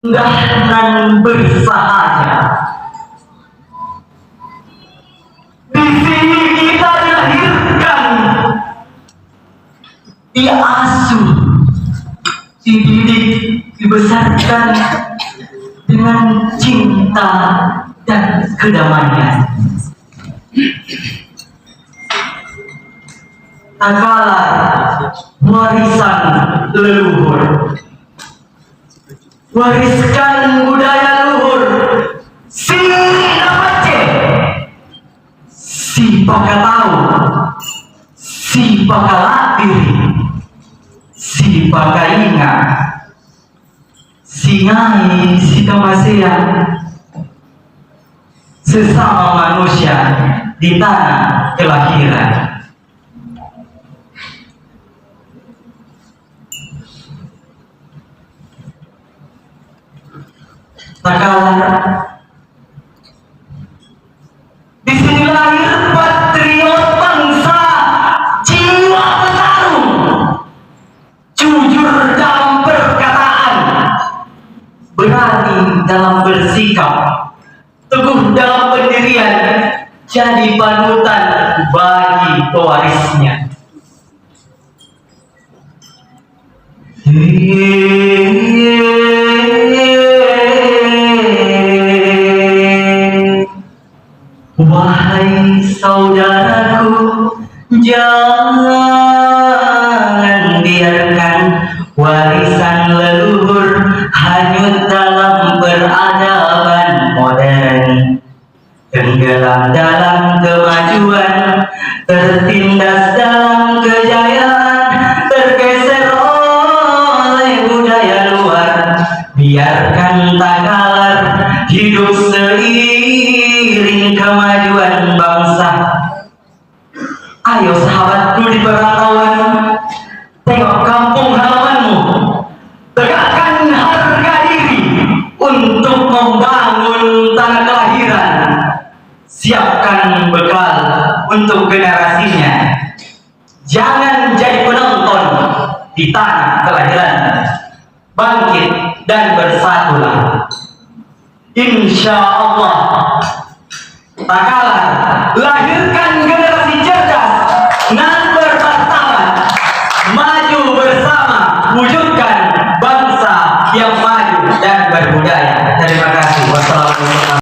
dan bersahaja. Di sini kita dilahirkan, diasuh, dididik, dibesarkan dengan cinta dan kedamaian. Tak kalah warisan leluhur, wariskan budaya luhur, si namace, si pakatau, si pakalapiri, si pakainga, si ngai, si kamasea, sesama manusia di tanah kelahiran. Tak kalah di sini lahir patriot bangsa, jiwa petarung, jujur dalam perkataan, berani dalam bersikap, teguh dalam pendirian, jadi panutan bagi pewarisnya. Wahai saudaraku, jangan biarkan warisan leluhur hanyut dalam peradaban modern, tenggelam dalam kemajuan, tertindas dalam kejayaan, tergeser oleh budaya luar. Biarkan tak kalah hidup seiring kemajuan bangsa. Ayo sahabatku di perantauan, tengok kampung halamanmu, tegakkan harga diri untuk membangun tanah kelahiran. Siapkan bekal untuk generasinya. Jangan jadi penonton di tanah kelahiran. Bangkit dan bersatulah. Insya Allah tak kalah